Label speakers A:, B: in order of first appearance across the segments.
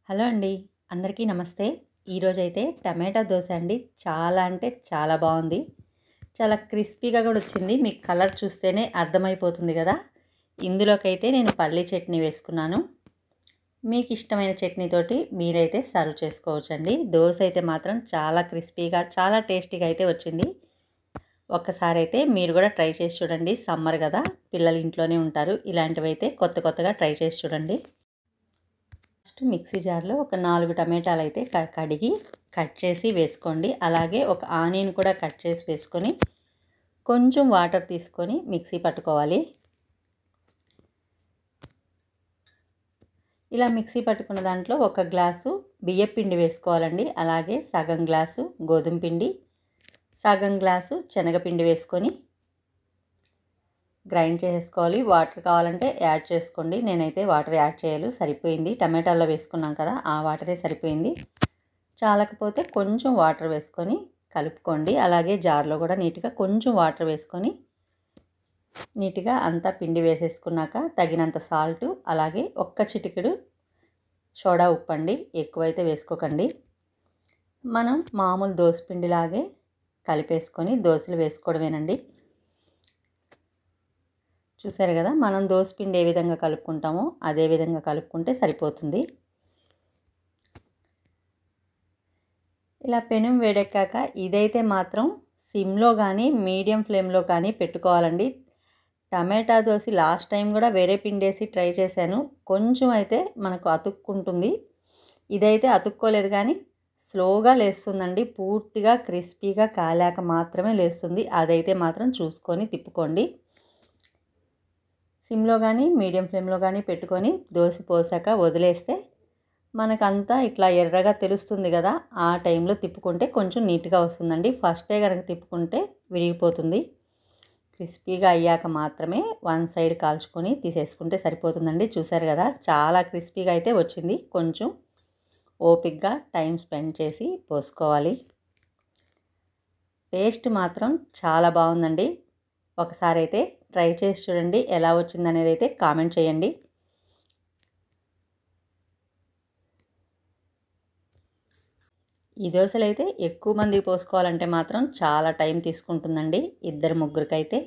A: Hello అండి. అందరికీ నమస్తే. ఈరోజైతే టమాటా దోస అండి. చాలా అంటే చాలా బాగుంది. చాలా క్రిస్పీగా కూడా వచ్చింది. మీకు కలర్ చూస్తేనే అర్థమైపోతుంది కదా. ఇందులోకైతే నేను పల్లీ చట్నీ వేసుకున్నాను. మీకు ఇష్టమైన చట్నీతోటి మీరైతే సర్వ్ చేసుకోవచ్చండి. దోస అయితే మాత్రం చాలా క్రిస్పీగా చాలా టేస్టీగా అయితే వచ్చింది. ఒక్కసారి అయితే మీరు కూడా ట్రై చేసి చూడండి. సమ్మర్ కదా, పిల్లలు ఇంట్లోనే ఉంటారు. ఇలాంటివైతే కొత్తగా ట్రై చేసి చూడండి. ఫస్ట్ మిక్సీ జార్లో ఒక 4 టమాటాలు అయితే కడిగి కట్ చేసి వేసుకోండి. అలాగే ఒక ఆనియన్ కూడా కట్ చేసి వేసుకొని కొంచెం వాటర్ తీసుకొని మిక్సీ పట్టుకోవాలి. ఇలా మిక్సీ పట్టుకున్న దాంట్లో ఒక గ్లాసు బియ్యం పిండి వేసుకోవాలండి. అలాగే సగం గ్లాసు గోధుమ పిండి, సగం గ్లాసు శనగపిండి వేసుకొని గ్రైండ్ చేసుకోవాలి. వాటర్ కావాలంటే యాడ్ చేసుకోండి. నేనైతే వాటర్ యాడ్ చేయాలి, సరిపోయింది. టమాటాల్లో వేసుకున్నాం కదా, ఆ వాటరే సరిపోయింది. చాలకపోతే కొంచెం వాటర్ వేసుకొని కలుపుకోండి. అలాగే జార్లో కూడా నీట్గా కొంచెం వాటర్ వేసుకొని నీట్గా అంతా పిండి వేసేసుకున్నాక తగినంత సాల్టు, అలాగే ఒక్క చిటికెడు సోడా ఉప్పు అండి. ఎక్కువైతే వేసుకోకండి. మనం మామూలు దోస పిండిలాగే కలిపేసుకొని దోశలు వేసుకోవడమేనండి. చూసారు కదా, మనం దోసపిండి ఏ విధంగా కలుపుకుంటామో అదే విధంగా కలుపుకుంటే సరిపోతుంది. ఇలా పెనం వేడెక్కాక ఇదైతే మాత్రం సిమ్లో కానీ మీడియం ఫ్లేమ్లో కానీ పెట్టుకోవాలండి. టమాటా దోశ లాస్ట్ టైం కూడా వేరే పిండి వేసి ట్రై చేశాను. కొంచెం అయితే మనకు అతుక్కుంటుంది. ఇదైతే అతుక్కోలేదు కానీ స్లోగా లేస్తుందండి. పూర్తిగా క్రిస్పీగా కాలాక మాత్రమే లేస్తుంది. అదైతే మాత్రం చూసుకొని తిప్పుకోండి. సిమ్లో కానీ మీడియం ఫ్లేమ్లో కానీ పెట్టుకొని దోశ పోసాక వదిలేస్తే మనకంతా ఇట్లా ఎర్రగా తెలుస్తుంది కదా, ఆ టైంలో తిప్పుకుంటే కొంచెం నీట్గా వస్తుందండి. ఫస్టే కనుక తిప్పుకుంటే విరిగిపోతుంది. క్రిస్పీగా అయ్యాక మాత్రమే వన్ సైడ్ కాల్చుకొని తీసేసుకుంటే సరిపోతుందండి. చూసారు కదా, చాలా క్రిస్పీగా అయితే వచ్చింది. కొంచెం ఓపిక్గా టైం స్పెండ్ చేసి పోసుకోవాలి. టేస్ట్ మాత్రం చాలా బాగుందండి. ఒకసారి అయితే ట్రై చేసి చూడండి. ఎలా వచ్చిందనేది అయితే కామెంట్ చేయండి. ఈ దోశలు అయితే ఎక్కువ మందికి పోసుకోవాలంటే మాత్రం చాలా టైం తీసుకుంటుందండి. 2-3కైతే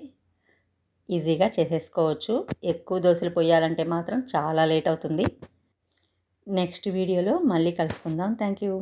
A: ఈజీగా చేసేసుకోవచ్చు. ఎక్కువ దోశలు పోయాలంటే మాత్రం చాలా లేట్ అవుతుంది. నెక్స్ట్ వీడియోలో మళ్ళీ కలుసుకుందాం. Thank you.